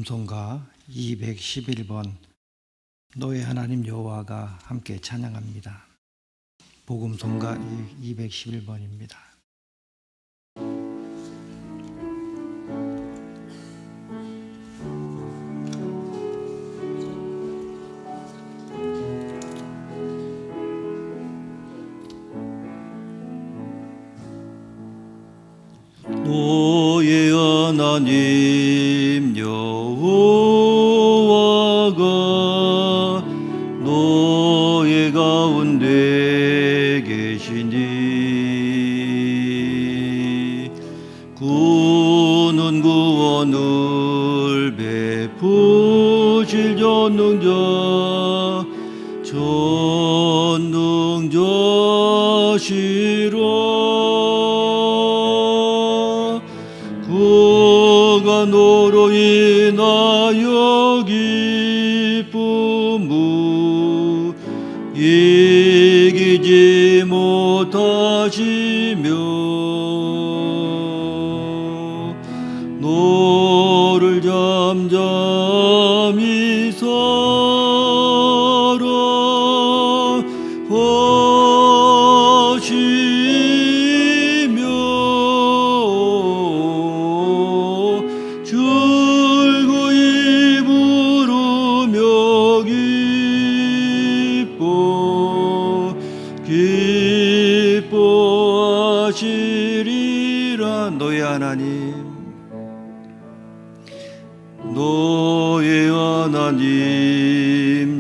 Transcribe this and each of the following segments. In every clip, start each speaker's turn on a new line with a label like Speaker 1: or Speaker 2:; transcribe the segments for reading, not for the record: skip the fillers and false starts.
Speaker 1: 복음성가 211번 너의 하나님 여호와가 함께 찬양합니다. 복음성가 211번입니다.
Speaker 2: 너의 하나님 여호와가 너의 가운데 계시니 그는 구원을 베푸실 전능자시라. 그가 너로 인하여 기쁨을 이기지 못하시며 너를 잠잠히 사랑하시며 즐거이 부르며 기뻐하시리라. 너의 하나님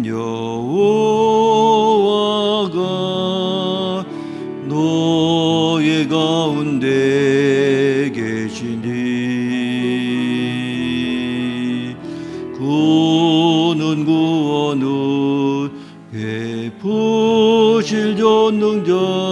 Speaker 2: 여호와가 너의 가운데 계시니 그는 구원을 베푸실 전능자시라.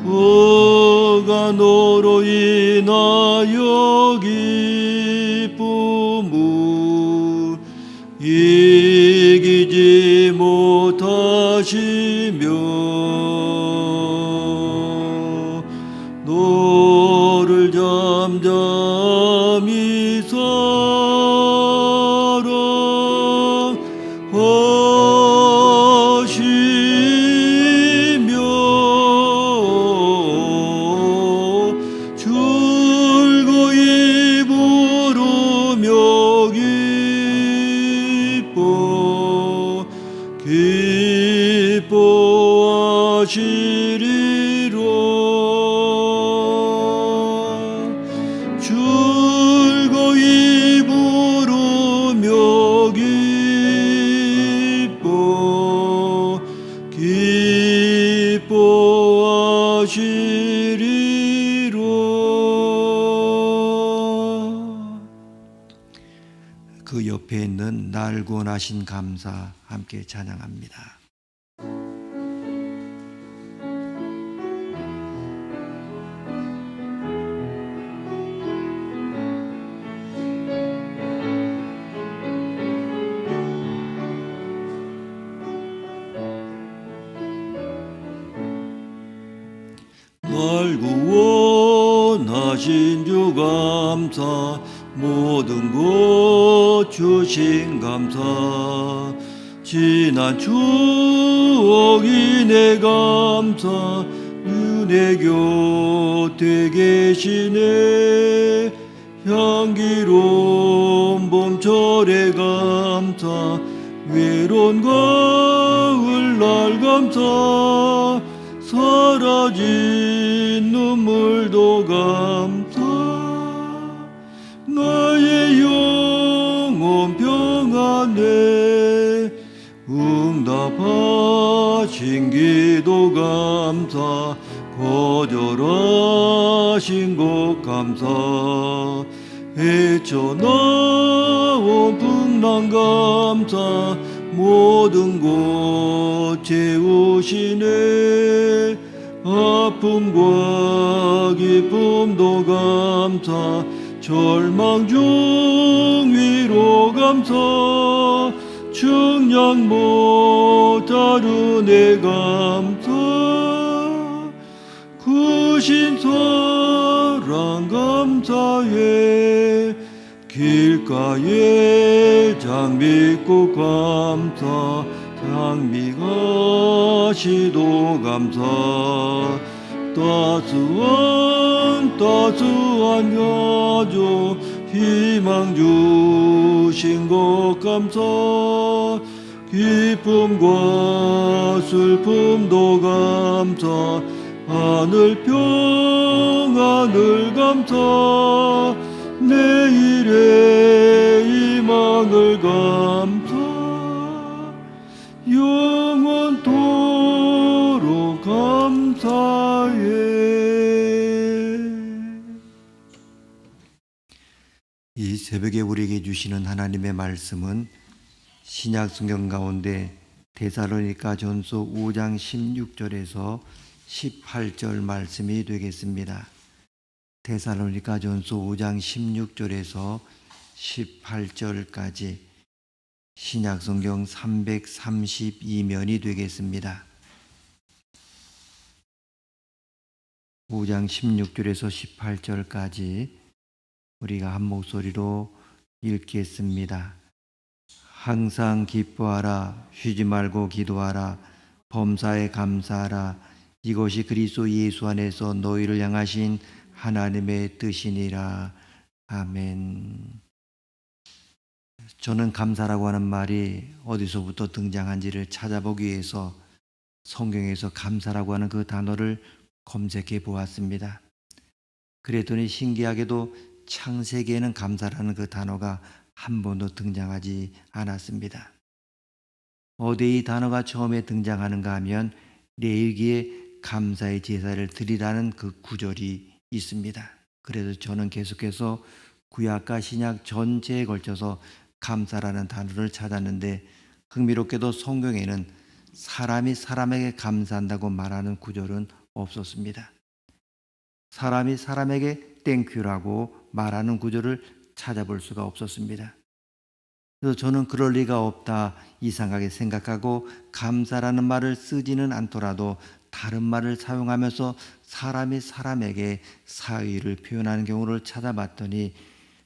Speaker 2: 그가 너로 인하여 기쁨을 이기지 못하시며 너를 잠잠히 사랑하시며 즐거이 부르며 기뻐하시리라. 즐거이 부르며 기뻐하시리라.
Speaker 1: 그 옆에 있는 날 구원하신 감사 함께 찬양합니다.
Speaker 2: 날 구원하신 주 감사, 모든 것 주신 감사, 지난 추억이 내 감사, 내 곁에 계시네. 향기로운 봄철의 감사, 외로운 가을 날 감사, 사라진 눈물도 감사, 나의 영혼 평안에 응답하신 기도 감사, 거절하신 것 감사, 헤쳐나온 풍랑 감사, 모든 곳 채우시네. 아픔과 기쁨도 감사, 절망 중 위로 감사, 측량 못할 은혜 감사, 주신 사랑 감사해 길가에 장미꽃 감사 장미가 시도 감사 따스한 가족 희망 주신 것 감사 기쁨과 슬픔도 감사 하늘 평안을 감사 내일의 희망을 감사 영원토록 감사해.
Speaker 1: 이 새벽에 우리에게 주시는 하나님의 말씀은 신약 성경 가운데 데살로니가전서 5장 16절에서 18절 말씀이 되겠습니다. 데살로니가전서 5장 16절에서 18절까지 신약 성경 332면이 되겠습니다. 5장 16절에서 18절까지 우리가 한 목소리로 읽겠습니다. 항상 기뻐하라. 쉬지 말고 기도하라. 범사에 감사하라. 이것이 그리스도 예수 안에서 너희를 향하신 하나님의 뜻이니라. 아멘. 저는 감사라고 하는 말이 어디서부터 등장한지를 찾아보기 위해서 성경에서 감사라고 하는 그 단어를 검색해 보았습니다. 그랬더니 신기하게도 창세기에는 감사라는 그 단어가 한 번도 등장하지 않았습니다. 어디에 이 단어가 처음에 등장하는가 하면 레위기에 감사의 제사를 드리라는 그 구절이 있습니다. 그래서 저는 계속해서 구약과 신약 전체에 걸쳐서 감사라는 단어를 찾았는데 흥미롭게도 성경에는 사람이 사람에게 감사한다고 말하는 구절은 없었습니다. 사람이 사람에게 땡큐라고 말하는 구절을 찾아볼 수가 없었습니다. 그래서 저는 그럴 리가 없다 이상하게 생각하고 감사라는 말을 쓰지는 않더라도 다른 말을 사용하면서 사람이 사람에게 사의를 표현하는 경우를 찾아봤더니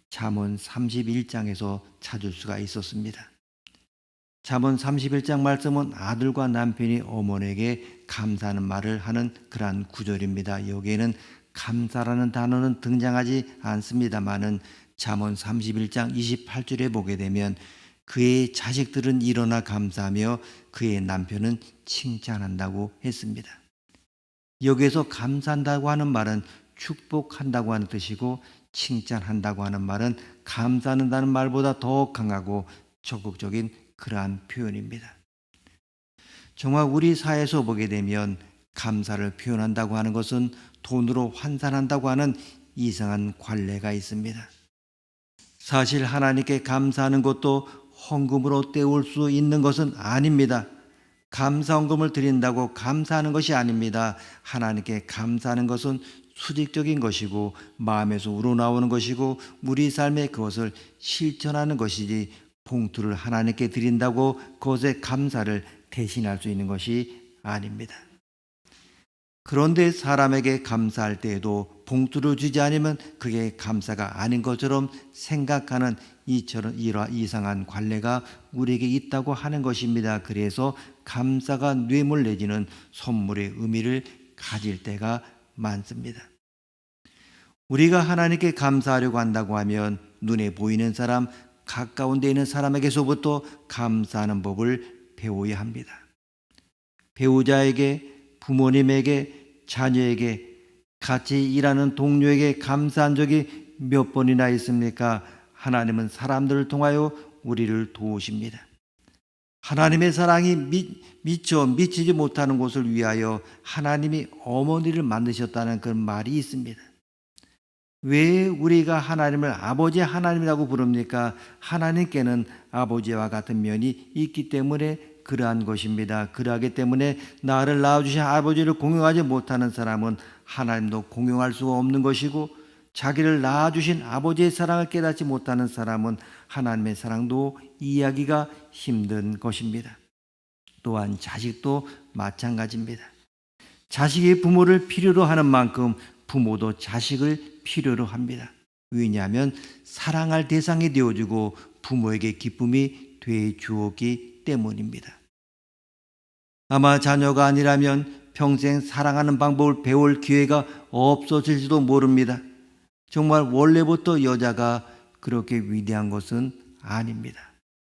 Speaker 1: 잠언 31장에서 찾을 수가 있었습니다. 잠언 31장 말씀은 아들과 남편이 어머니에게 감사하는 말을 하는 그러한 구절입니다. 여기에는 감사라는 단어는 등장하지 않습니다마는 잠언 31장 28절에 보게 되면 그의 자식들은 일어나 감사하며 그의 남편은 칭찬한다고 했습니다. 여기에서 감사한다고 하는 말은 축복한다고 하는 뜻이고 칭찬한다고 하는 말은 감사한다는 말보다 더 강하고 적극적인 그러한 표현입니다. 정말 우리 사회에서 보게 되면 감사를 표현한다고 하는 것은 돈으로 환산한다고 하는 이상한 관례가 있습니다. 사실 하나님께 감사하는 것도 헌금으로 때울 수 있는 것은 아닙니다. 감사헌금을 드린다고 감사하는 것이 아닙니다. 하나님께 감사하는 것은 수직적인 것이고 마음에서 우러나오는 것이고 우리 삶에 그것을 실천하는 것이지 봉투를 하나님께 드린다고 그것의 감사를 대신할 수 있는 것이 아닙니다. 그런데 사람에게 감사할 때에도 봉투를 주지 않으면 그게 감사가 아닌 것처럼 생각하는 이처럼 이상한 관례가 우리에게 있다고 하는 것입니다. 그래서 감사가 뇌물 내지는 선물의 의미를 가질 때가 많습니다. 우리가 하나님께 감사하려고 한다고 하면 눈에 보이는 사람, 가까운 데 있는 사람에게서부터 감사하는 법을 배워야 합니다. 배우자에게, 부모님에게, 자녀에게, 같이 일하는 동료에게 감사한 적이 몇 번이나 있습니까? 하나님은 사람들을 통하여 우리를 도우십니다. 하나님의 사랑이 미치지 못하는 곳을 위하여 하나님이 어머니를 만드셨다는 그런 말이 있습니다. 왜 우리가 하나님을 아버지 하나님이라고 부릅니까? 하나님께는 아버지와 같은 면이 있기 때문에 그러한 것입니다. 그러하기 때문에 나를 낳아주신 아버지를 공경하지 못하는 사람은 하나님도 공경할 수가 없는 것이고, 자기를 낳아주신 아버지의 사랑을 깨닫지 못하는 사람은 하나님의 사랑도 이해하기가 힘든 것입니다. 또한 자식도 마찬가지입니다. 자식이 부모를 필요로 하는 만큼 부모도 자식을 필요로 합니다. 왜냐하면 사랑할 대상이 되어주고 부모에게 기쁨이 돼 주었기 때문입니다. 아마 자녀가 아니라면 평생 사랑하는 방법을 배울 기회가 없어질지도 모릅니다. 정말 원래부터 여자가 그렇게 위대한 것은 아닙니다.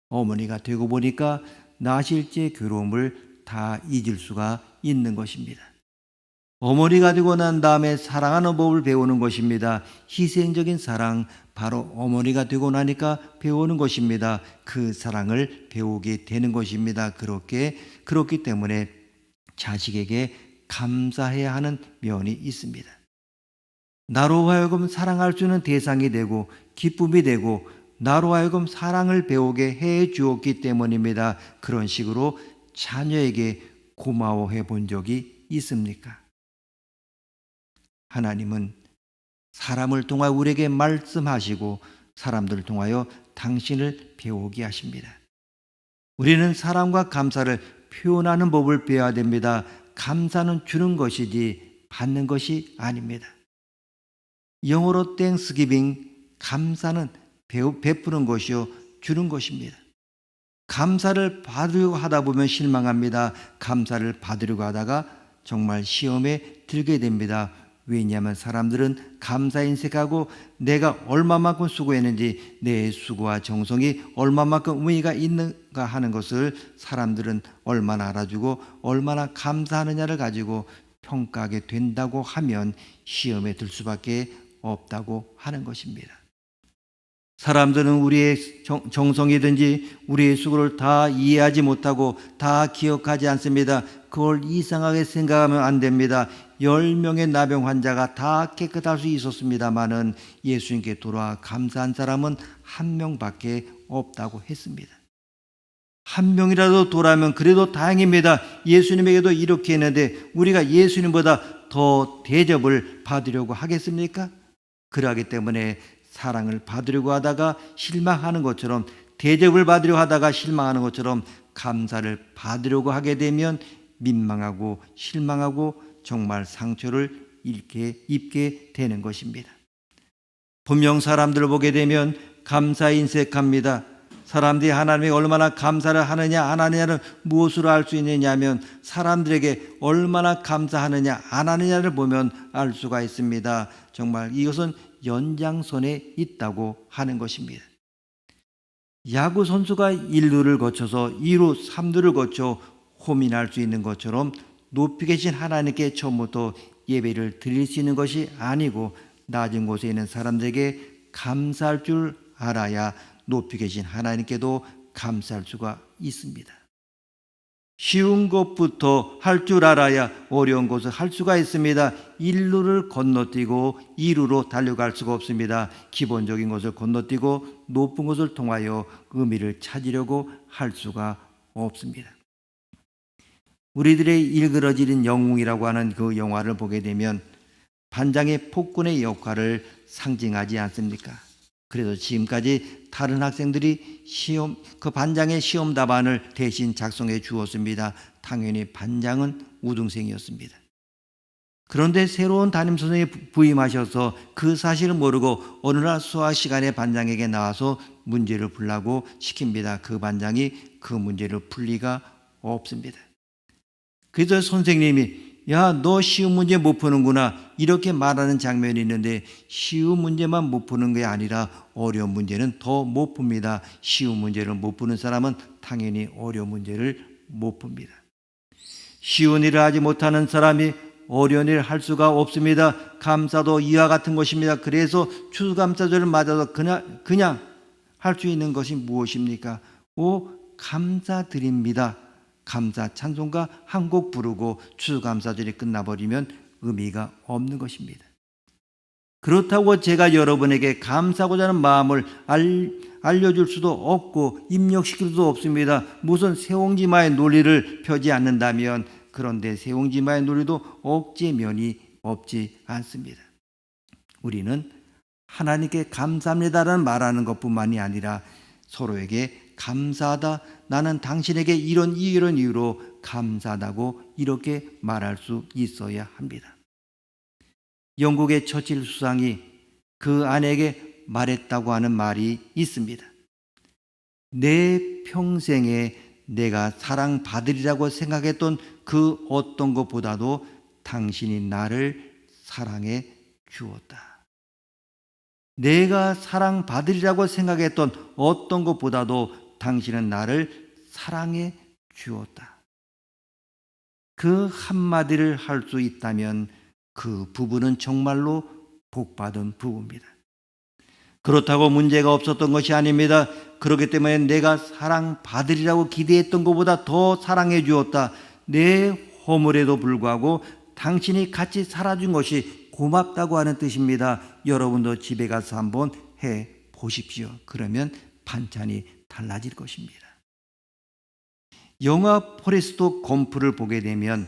Speaker 1: 어머니가 되고 보니까 나실제 괴로움을 다 잊을 수가 있는 것입니다. 어머니가 되고 난 다음에 사랑하는 법을 배우는 것입니다. 희생적인 사랑, 바로 어머니가 되고 나니까 배우는 것입니다. 그 사랑을 배우게 되는 것입니다. 그렇기 때문에 자식에게 감사해야 하는 면이 있습니다. 나로 하여금 사랑할 수 있는 대상이 되고 기쁨이 되고 나로 하여금 사랑을 배우게 해 주었기 때문입니다. 그런 식으로 자녀에게 고마워해 본 적이 있습니까? 하나님은 사람을 통하여 우리에게 말씀하시고 사람들을 통하여 당신을 배우게 하십니다. 우리는 사랑과 감사를 표현하는 법을 배워야 됩니다. 감사는 주는 것이지 받는 것이 아닙니다. 영어로 땡스기빙, 감사는 베푸는 것이요 주는 것입니다. 감사를 받으려고 하다 보면 실망합니다. 감사를 받으려고 하다가 정말 시험에 들게 됩니다. 왜냐하면 사람들은 감사 인색하고 내가 얼마만큼 수고했는지 내 수고와 정성이 얼마만큼 의미가 있는가 하는 것을 사람들은 얼마나 알아주고 얼마나 감사하느냐를 가지고 평가하게 된다고 하면 시험에 들 수밖에 없다고 하는 것입니다. 사람들은 우리의 정성이든지 우리의 수고를 다 이해하지 못하고 다 기억하지 않습니다. 그걸 이상하게 생각하면 안 됩니다. 10명의 나병 환자가 다 깨끗할 수 있었습니다마는 예수님께 돌아와 감사한 사람은 1명밖에 없다고 했습니다. 1명이라도 돌아오면 그래도 다행입니다. 예수님에게도 이렇게 했는데 우리가 예수님보다 더 대접을 받으려고 하겠습니까? 그러기 때문에 사랑을 받으려고 하다가 실망하는 것처럼, 대접을 받으려고 하다가 실망하는 것처럼 감사를 받으려고 하게 되면 민망하고 실망하고 정말 상처를 입게 되는 것입니다. 분명 사람들을 보게 되면 감사 인색합니다. 사람들이 하나님에게 얼마나 감사를 하느냐 안 하느냐를 무엇으로 알 수 있느냐 하면 사람들에게 얼마나 감사하느냐 안 하느냐를 보면 알 수가 있습니다. 정말 이것은 연장선에 있다고 하는 것입니다. 야구 선수가 1루를 거쳐서 2루, 3루를 거쳐 홈인할 수 있는 것처럼 높이 계신 하나님께 처음부터 예배를 드릴 수 있는 것이 아니고 낮은 곳에 있는 사람들에게 감사할 줄 알아야 높이 계신 하나님께도 감사할 수가 있습니다. 쉬운 것부터 할 줄 알아야 어려운 것을 할 수가 있습니다. 1루를 건너뛰고 2루로 달려갈 수가 없습니다. 기본적인 것을 건너뛰고 높은 것을 통하여 의미를 찾으려고 할 수가 없습니다. 우리들의 일그러지는 영웅이라고 하는 그 영화를 보게 되면 반장의 폭군의 역할을 상징하지 않습니까? 그래서 지금까지 다른 학생들이 그 반장의 시험 답안을 대신 작성해 주었습니다. 당연히 반장은 우등생이었습니다. 그런데 새로운 담임 선생님이 부임하셔서 그 사실을 모르고 어느 날 수학 시간에 반장에게 나와서 문제를 풀라고 시킵니다. 그 반장이 그 문제를 풀 리가 없습니다. 그래서 선생님이 야, 너 쉬운 문제 못 푸는구나 이렇게 말하는 장면이 있는데 쉬운 문제만 못 푸는 게 아니라 어려운 문제는 더 못 풉니다. 쉬운 문제를 못 푸는 사람은 당연히 어려운 문제를 못 풉니다. 쉬운 일을 하지 못하는 사람이 어려운 일을 할 수가 없습니다. 감사도 이와 같은 것입니다. 그래서 추수감사절을 맞아서 그냥 할 수 있는 것이 무엇입니까? 감사드립니다. 감사 찬송가 한 곡 부르고 추수감사절이 끝나버리면 의미가 없는 것입니다. 그렇다고 제가 여러분에게 감사하고자 하는 마음을 알려줄 수도 없고 입력시킬 수도 없습니다. 무슨 세옹지마의 논리를 펴지 않는다면, 그런데 세옹지마의 논리도 억지의 면이 없지 않습니다. 우리는 하나님께 감사합니다라는 말하는 것뿐만이 아니라 서로에게 감사하다. 나는 당신에게 이런 이유로 감사하다고 이렇게 말할 수 있어야 합니다. 영국의 처칠 수상이 그 아내에게 말했다고 하는 말이 있습니다. 내 평생에 내가 사랑받으리라고 생각했던 그 어떤 것보다도 당신이 나를 사랑해 주었다. 내가 사랑받으리라고 생각했던 어떤 것보다도 당신은 나를 사랑해 주었다. 그 한마디를 할 수 있다면 그 부부는 정말로 복받은 부부입니다. 그렇다고 문제가 없었던 것이 아닙니다. 그렇기 때문에 내가 사랑받으리라고 기대했던 것보다 더 사랑해 주었다. 내 허물에도 불구하고 당신이 같이 살아준 것이 고맙다고 하는 뜻입니다. 여러분도 집에 가서 한번 해 보십시오. 그러면 반찬이 달라질 것입니다. 영화 포레스트 검프를 보게 되면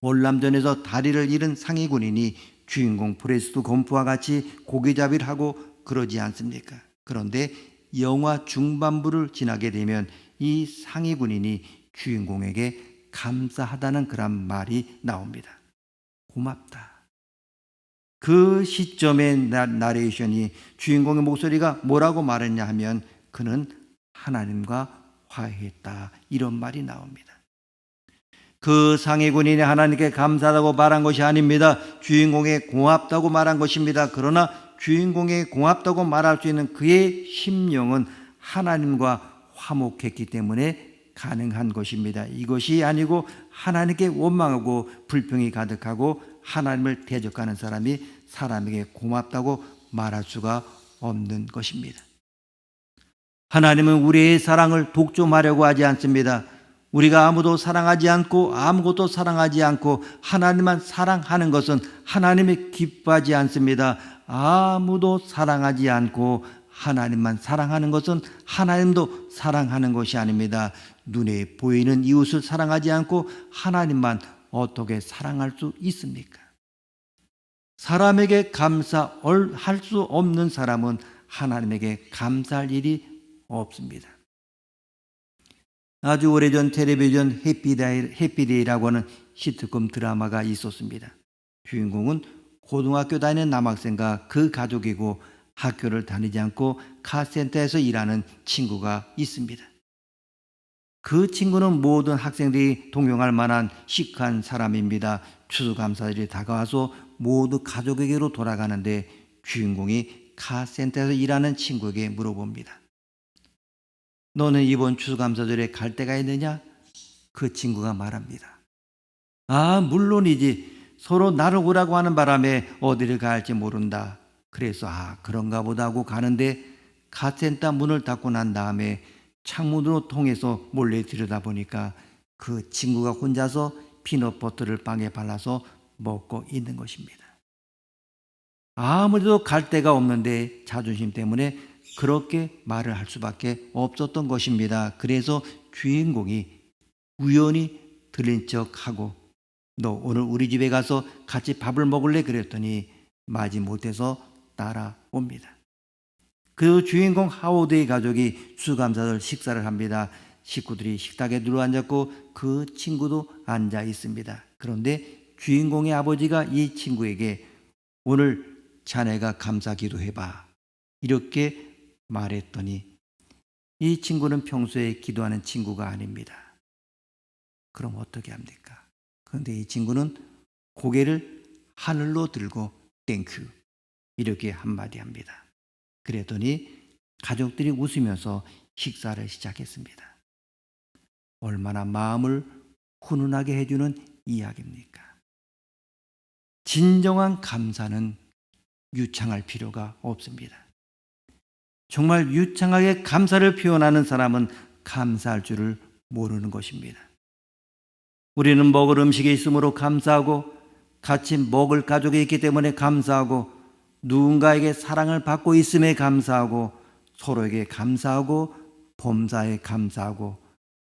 Speaker 1: 월남전에서 다리를 잃은 상위 군인이 주인공 포레스트 검프와 같이 고기잡이를 하고 그러지 않습니까? 그런데 영화 중반부를 지나게 되면 이 상위 군인이 주인공에게 감사하다는 그런 말이 나옵니다. 고맙다. 그 시점의 나레이션이 주인공의 목소리가 뭐라고 말했냐 하면 그는 하나님과 화해했다. 이런 말이 나옵니다. 그 상위 군인이 하나님께 감사하다고 말한 것이 아닙니다. 주인공에 고맙다고 말한 것입니다. 그러나 주인공에 고맙다고 말할 수 있는 그의 심령은 하나님과 화목했기 때문에 가능한 것입니다. 이것이 아니고 하나님께 원망하고 불평이 가득하고 하나님을 대적하는 사람이 사람에게 고맙다고 말할 수가 없는 것입니다. 하나님은 우리의 사랑을 독점하려고 하지 않습니다. 우리가 아무도 사랑하지 않고 아무것도 사랑하지 않고 하나님만 사랑하는 것은 하나님이 기뻐하지 않습니다. 아무도 사랑하지 않고 하나님만 사랑하는 것은 하나님도 사랑하는 것이 아닙니다. 눈에 보이는 이웃을 사랑하지 않고 하나님만 어떻게 사랑할 수 있습니까? 사람에게 감사할 수 없는 사람은 하나님에게 감사할 일이 없습니다. 아주 오래전 텔레비전 해피데이라고 하는 시트콤 드라마가 있었습니다. 주인공은 고등학교 다니는 남학생과 그 가족이고 학교를 다니지 않고 카센터에서 일하는 친구가 있습니다. 그 친구는 모든 학생들이 동경할 만한 시크한 사람입니다. 추수감사절이 다가와서 모두 가족에게로 돌아가는데 주인공이 카센터에서 일하는 친구에게 물어봅니다. 너는 이번 추수감사절에 갈 데가 있느냐? 그 친구가 말합니다. 아, 물론이지. 서로 나를 오라고 하는 바람에 어디를 가야 할지 모른다. 그래서 그런가 보다 하고 가는데 카센터 문을 닫고 난 다음에 창문으로 통해서 몰래 들여다보니까 그 친구가 혼자서 피넛버터를 빵에 발라서 먹고 있는 것입니다. 아무래도 갈 데가 없는데 자존심 때문에 그렇게 말을 할 수밖에 없었던 것입니다. 그래서 주인공이 우연히 들린 척하고 너 오늘 우리 집에 가서 같이 밥을 먹을래? 그랬더니 마지 못해서 따라옵니다. 그 주인공 하워드의 가족이 추수감사절 식사를 합니다. 식구들이 식탁에 들어앉았고 그 친구도 앉아 있습니다. 그런데 주인공의 아버지가 이 친구에게 오늘 자네가 감사 기도해봐 이렇게 말했더니 이 친구는 평소에 기도하는 친구가 아닙니다. 그럼 어떻게 합니까? 그런데 이 친구는 고개를 하늘로 들고 땡큐 이렇게 한마디 합니다. 그랬더니 가족들이 웃으면서 식사를 시작했습니다. 얼마나 마음을 훈훈하게 해주는 이야기입니까? 진정한 감사는 유창할 필요가 없습니다. 정말 유창하게 감사를 표현하는 사람은 감사할 줄을 모르는 것입니다. 우리는 먹을 음식이 있으므로 감사하고 같이 먹을 가족이 있기 때문에 감사하고 누군가에게 사랑을 받고 있음에 감사하고 서로에게 감사하고 범사에 감사하고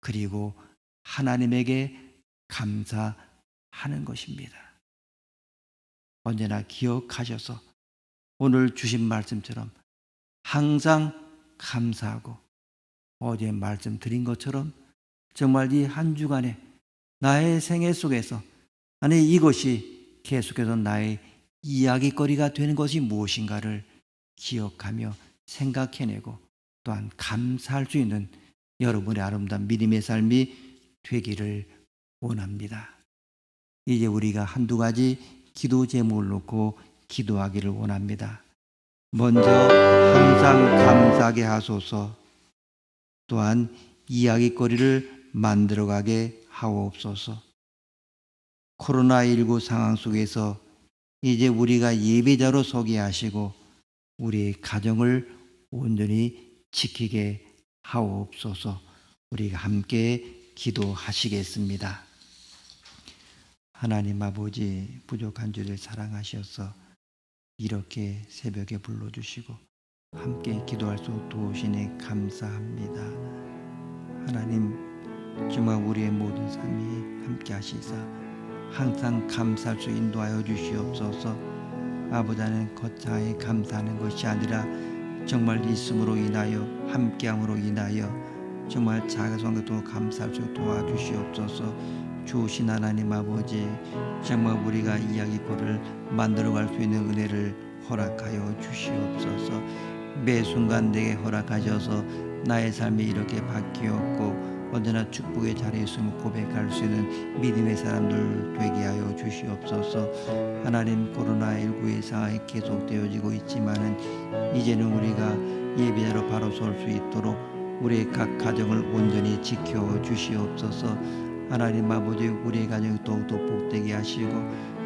Speaker 1: 그리고 하나님에게 감사하는 것입니다. 언제나 기억하셔서 오늘 주신 말씀처럼 항상 감사하고 어제 말씀드린 것처럼 정말 이 한 주간에 나의 생애 속에서 아니 이것이 계속해서 나의 이야기거리가 되는 것이 무엇인가를 기억하며 생각해내고 또한 감사할 수 있는 여러분의 아름다운 믿음의 삶이 되기를 원합니다. 이제 우리가 한두 가지 기도 제목을 놓고 기도하기를 원합니다. 먼저 항상 감사하게 하소서. 또한 이야기거리를 만들어가게 하옵소서. 코로나19 상황 속에서 이제 우리가 예배자로 서게 하시고 우리의 가정을 온전히 지키게 하옵소서. 우리가 함께 기도하시겠습니다. 하나님 아버지, 부족한 저를 사랑하셔서 이렇게 새벽에 불러주시고 함께 기도할 수 도우시니 감사합니다. 하나님, 정말 우리의 모든 삶이 함께 하시사 항상 감사할 수 인도하여 주시옵소서. 아버지는 거창하게 감사하는 것이 아니라 정말 있음으로 인하여 함께함으로 인하여 정말 작은 것도 감사할 수 도와주시옵소서. 주신 하나님 아버지, 정말 우리가 이야기거리를 만들어갈 수 있는 은혜를 허락하여 주시옵소서. 매 순간 내게 허락하셔서 나의 삶이 이렇게 바뀌었고 언제나 축복의 자리에 있음을 고백할 수 있는 믿음의 사람들 되게 하여 주시옵소서. 하나님, 코로나19의 상황이 계속되어지고 있지만은 이제는 우리가 예배자로 바로 설 수 있도록 우리의 각 가정을 온전히 지켜 주시옵소서. 하나님 아버지, 우리의 가정이 더욱더 복되게 하시고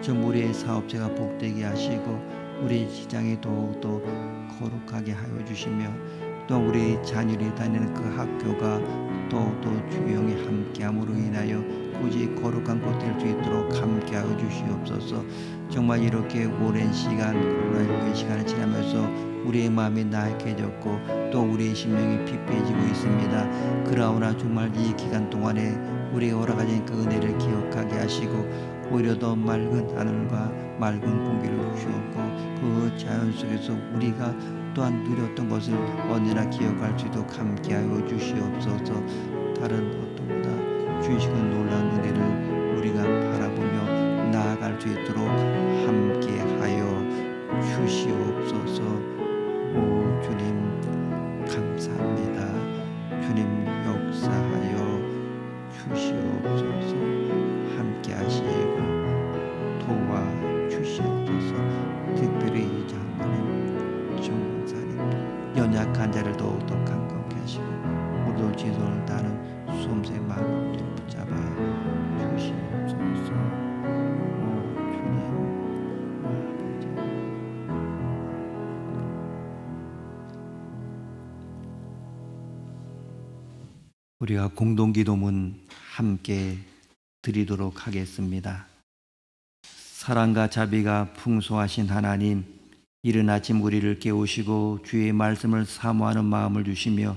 Speaker 1: 전 우리의 사업체가 복되게 하시고 우리의 시장이 더욱더 거룩하게 하여 주시며 또 우리의 자녀들이 다니는 그 학교가 더욱더 주영이 함께함으로 인하여 굳이 거룩한 곳 될 수 있도록 함께하여 주시옵소서. 정말 이렇게 오랜 시간 코로나19의 시간을 지나면서 우리의 마음이 나약해졌고 또 우리의 심령이 피폐해지고 있습니다. 그러나 정말 이 기간 동안에 우리가 허락하신 그 은혜를 기억하게 하시고 오히려 더 맑은 하늘과 맑은 공기를 주시옵고 그 자연 속에서 우리가 또한 누렸던 것을 언제나 기억할 수 있도록 함께하여 주시옵소서. 다른 어떤보다 주시는 놀라운 은혜를 우리가 바라보며 나아갈 수 있도록 함께하여 주시옵소서. 오 주님, 감사합니다. 주님, 역사하여 주시옵소서. 함께 하시고 도와주시옵소서. 특별히 이 장로님, 정사님, 연약한 자를 더욱더 강건케 하시고 우리도 지손을 다하는 수험생의 마음을 붙잡아 주시옵소서. 오 주님, 아버지, 우리가 공동기도문 함께 드리도록 하겠습니다. 사랑과 자비가 풍성하신 하나님, 이른 아침 우리를 깨우시고 주의 말씀을 사모하는 마음을 주시며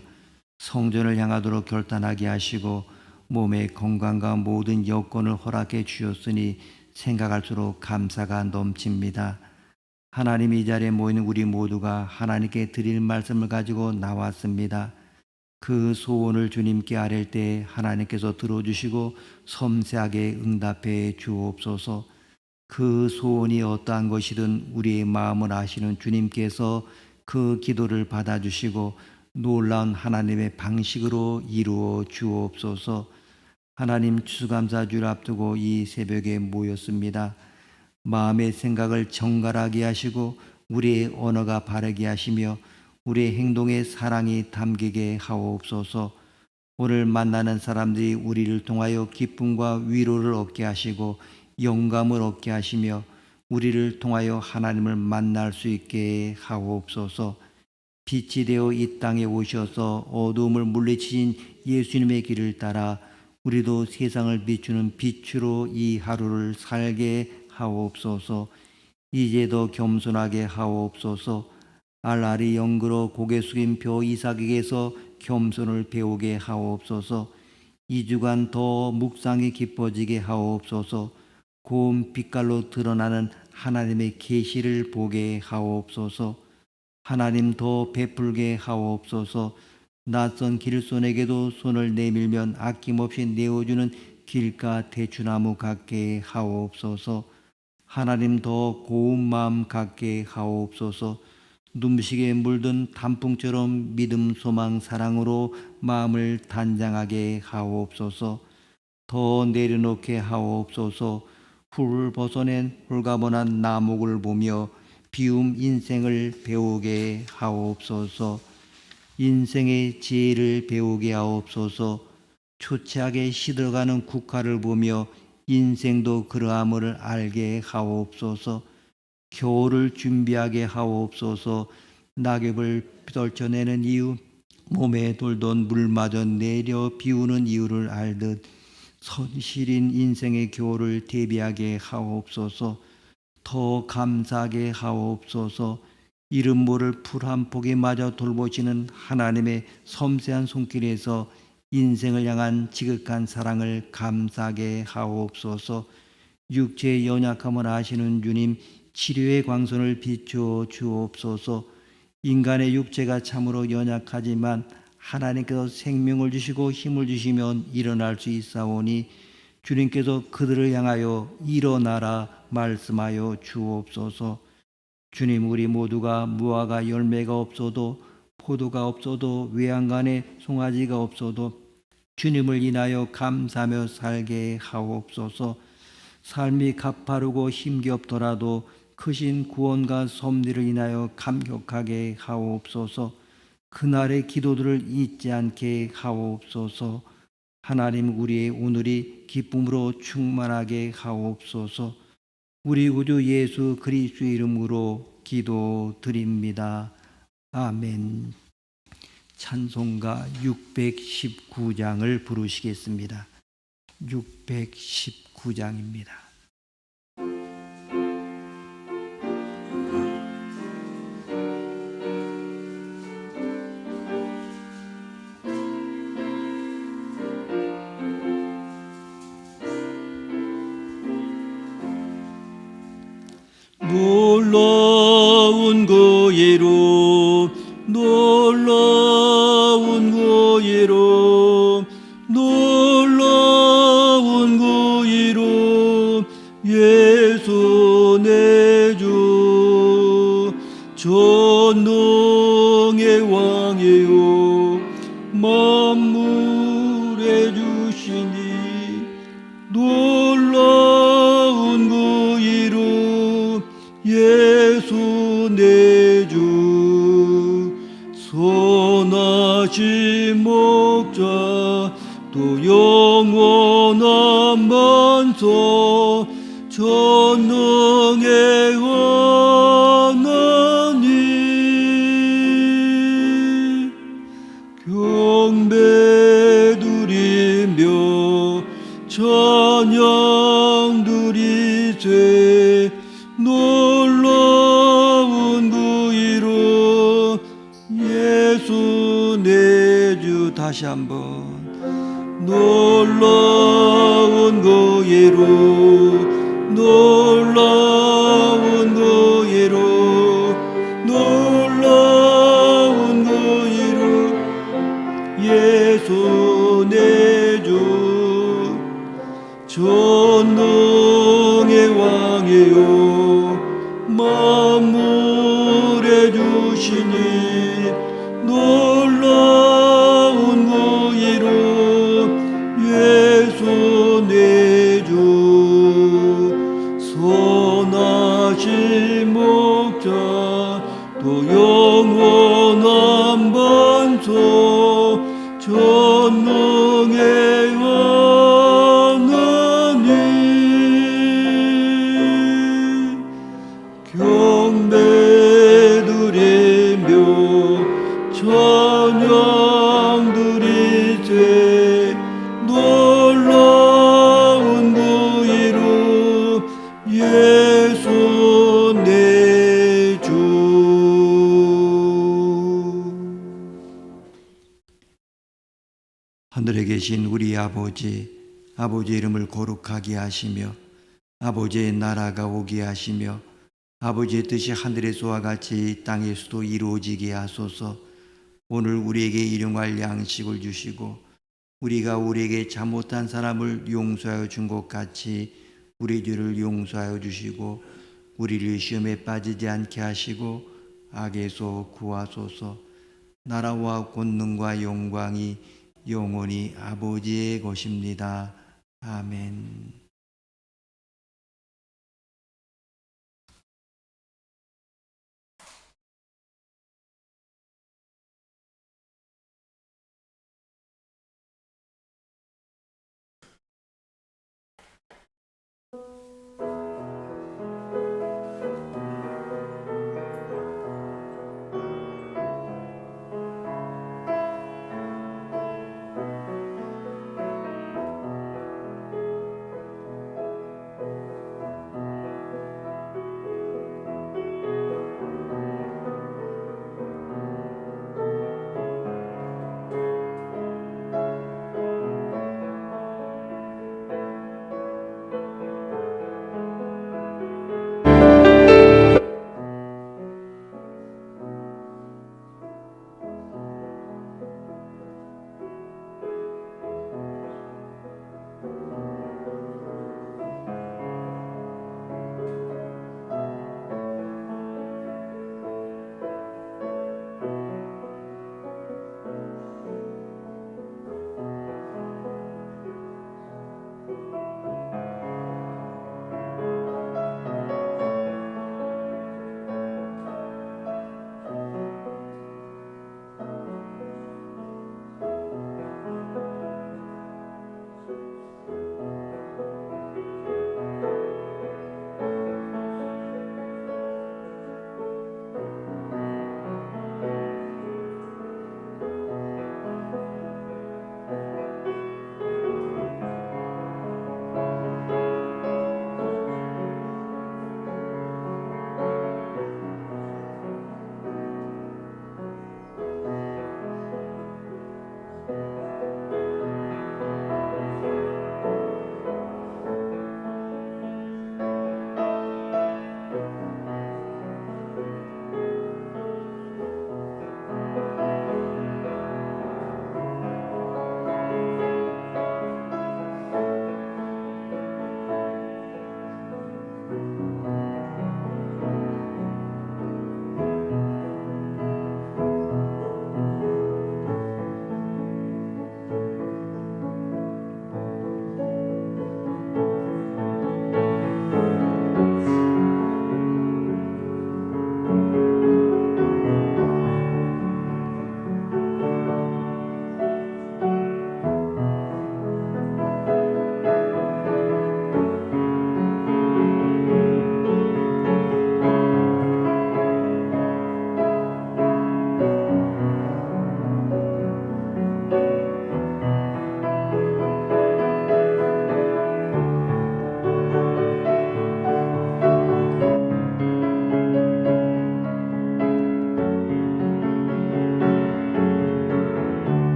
Speaker 1: 성전을 향하도록 결단하게 하시고 몸의 건강과 모든 여건을 허락해 주셨으니 생각할수록 감사가 넘칩니다. 하나님, 이 자리에 모이는 우리 모두가 하나님께 드릴 말씀을 가지고 나왔습니다. 그 소원을 주님께 아뢰 때 하나님께서 들어주시고 섬세하게 응답해 주옵소서. 그 소원이 어떠한 것이든 우리의 마음을 아시는 주님께서 그 기도를 받아주시고 놀라운 하나님의 방식으로 이루어 주옵소서. 하나님, 추수감사주를 앞두고 이 새벽에 모였습니다. 마음의 생각을 정갈하게 하시고 우리의 언어가 바르게 하시며 우리의 행동에 사랑이 담기게 하옵소서. 오늘 만나는 사람들이 우리를 통하여 기쁨과 위로를 얻게 하시고 영감을 얻게 하시며 우리를 통하여 하나님을 만날 수 있게 하옵소서. 빛이 되어 이 땅에 오셔서 어두움을 물리치신 예수님의 길을 따라 우리도 세상을 비추는 빛으로 이 하루를 살게 하옵소서. 이제 더 겸손하게 하옵소서. 알알이 영그러 고개 숙인 표 이삭에게서 겸손을 배우게 하옵소서. 2주간 더 묵상이 깊어지게 하옵소서. 고운 빛깔로 드러나는 하나님의 계시를 보게 하옵소서. 하나님, 더 베풀게 하옵소서. 낯선 길손에게도 손을 내밀면 아낌없이 내어주는 길가 대추나무 같게 하옵소서. 하나님 더 고운 마음 갖게 하옵소서. 눈부시게 물든 단풍처럼 믿음, 소망, 사랑으로 마음을 단장하게 하옵소서. 더 내려놓게 하옵소서. 풀을 벗어낸 홀가분한 나목을 보며 비움 인생을 배우게 하옵소서. 인생의 지혜를 배우게 하옵소서. 초췌하게 시들어가는 국화를 보며 인생도 그러함을 알게 하옵소서. 겨울을 준비하게 하옵소서. 낙엽을 떨쳐내는 이유, 몸에 돌던 물마저 내려 비우는 이유를 알듯 선실인 인생의 겨울을 대비하게 하옵소서. 더 감사하게 하옵소서. 이름 모를 풀 한 폭에 마저 돌보시는 하나님의 섬세한 손길에서 인생을 향한 지극한 사랑을 감사하게 하옵소서. 육체의 연약함을 아시는 주님, 치료의 광선을 비추어 주옵소서. 인간의 육체가 참으로 연약하지만 하나님께서 생명을 주시고 힘을 주시면 일어날 수 있사오니 주님께서 그들을 향하여 일어나라 말씀하여 주옵소서. 주님, 우리 모두가 무화과 열매가 없어도 포도가 없어도 외양간에 송아지가 없어도 주님을 인하여 감사하며 살게 하옵소서. 삶이 가파르고 힘겹더라도 크신 구원과 섭리를 인하여 감격하게 하옵소서. 그날의 기도들을 잊지 않게 하옵소서. 하나님, 우리의 오늘이 기쁨으로 충만하게 하옵소서. 우리 구주 예수 그리스도의 이름으로 기도드립니다. 아멘. 찬송가 619장을 부르시겠습니다. 619장입니다.
Speaker 2: 놀라운 고예로 놀라운 고예로 놀라운 고예로 예수 내 주 전능의 왕이요 만물의 주시니 놀라운 고예로 예수 내 주 선하신 목자 또 영원한 만서 전능의 하나님 경배 드리며 찬양 드리세 놀라운 그 이름 예수 내 주. 다시 한번 놀라운 그 이름 놀라운 그 이름 놀라운 그 이름 예수 내 주 전능의 왕이요 만물의 주시니 놀라운 그 이름 예수 내 주 선하신 목자 또 영원한 반석 전능의 하나님 경배 드리며 찬양 드리세 놀라운 그 이름 예수 내 주.
Speaker 1: 하늘에 계신 우리 아버지, 아버지의 이름을 거룩하게 하시며 아버지의 나라가 오게 하시며 아버지의 뜻이 하늘에서와 같이 땅에서도 이루어지게 하소서. 오늘 우리에게 일용할 양식을 주시고 우리가 우리에게 잘못한 사람을 용서하여 준 것 같이 우리 죄를 용서하여 주시고 우리를 시험에 빠지지 않게 하시고 악에서 구하소서. 나라와 권능과 영광이 영원히 아버지의 것입니다. 아멘.